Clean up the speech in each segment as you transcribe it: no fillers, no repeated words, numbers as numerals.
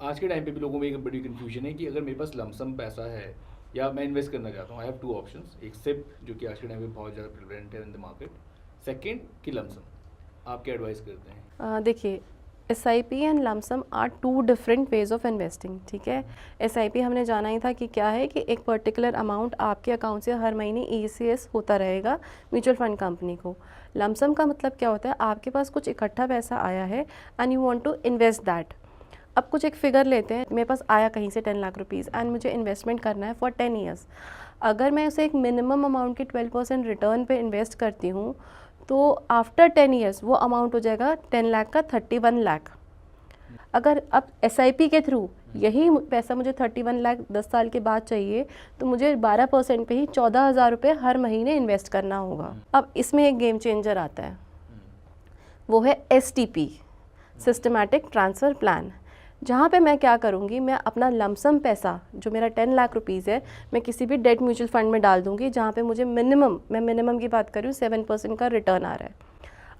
आज के टाइम पे भी लोगों में एक बड़ी कन्फ्यूजन है कि अगर मेरे पास लमसम पैसा है या मैं इन्वेस्ट करना चाहता हूँ, आई हैव टू ऑप्शंस, एक सिप जो कि आज के टाइम पे बहुत ज़्यादा प्रिवलेंट है इन द मार्केट, सेकंड कि लमसम। आप क्या एडवाइस करते हैं? देखिए, SIP and lump sum are two different ways of investing, ठीक है। SIP हमने जाना ही था कि क्या है कि एक पर्टिकुलर अमाउंट आपके अकाउंट से हर महीने ECS होता रहेगा म्यूचुअल फंड कंपनी को। लमसम का मतलब क्या होता है, आपके पास कुछ इकट्ठा पैसा आया है and you want to invest that. अब कुछ एक फिगर लेते हैं, मेरे पास आया कहीं से 10 लाख रुपीज़ एंड मुझे इन्वेस्टमेंट करना है फॉर 10 ईयर्स। अगर मैं उसे एक मिनिमम अमाउंट के 12% रिटर्न पे इन्वेस्ट करती हूँ, तो आफ्टर 10 ईयर्स वो अमाउंट हो जाएगा 10 लाख का 31 लाख। अगर अब SIP के थ्रू यही पैसा मुझे 31 लाख 10 साल के बाद चाहिए, तो मुझे 12% पे ही 14,000 रुपये हर महीने इन्वेस्ट करना होगा। अब इसमें एक गेम चेंजर आता है, वो है STP, सिस्टमैटिक ट्रांसफ़र प्लान। जहाँ पे मैं क्या करूँगी, मैं अपना लमसम पैसा जो मेरा 10 लाख रुपीज़ है, मैं किसी भी डेट म्यूचुअल फंड में डाल दूँगी, जहाँ पे मुझे मैं मिनिमम की बात कर रही हूँ 7% का रिटर्न आ रहा है।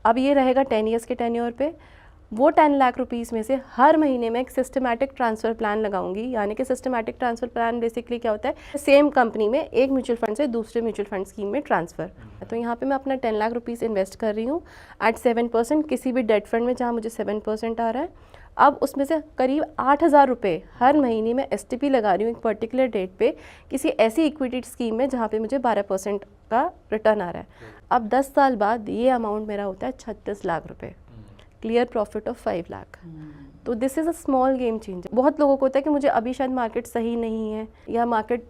अब ये रहेगा 10 ईयर्स के टेन्योर पे। वो 10 लाख रुपीज़ में से हर महीने में एक सिस्टमैटिक ट्रांसफ़र प्लान लगाऊंगी। यानी कि सिस्टमैटिक ट्रांसफ़र प्लान बेसिकली क्या होता है, सेम कंपनी में एक म्यूचुअल फंड से दूसरे म्यूचुअल फंड स्कीम में ट्रांसफ़र। तो यहाँ पे मैं अपना 10 लाख रुपीज़ इन्वेस्ट कर रही हूँ एट 7% किसी भी डेट फंड में जहाँ मुझे 7% आ रहा है। अब उसमें से करीब 8,000 रुपये हर महीने में STP लगा रही हूँ एक पर्टिकुलर डेट पे किसी ऐसी इक्विटी स्कीम में जहाँ पे मुझे 12% का रिटर्न आ रहा है। अब 10 साल बाद ये अमाउंट मेरा होता है 36 लाख रुपये, क्लियर प्रॉफिट ऑफ 5 लाख। तो this is a small game changer. बहुत लोगों को होता है कि मुझे अभी शायद मार्केट सही नहीं है या मार्केट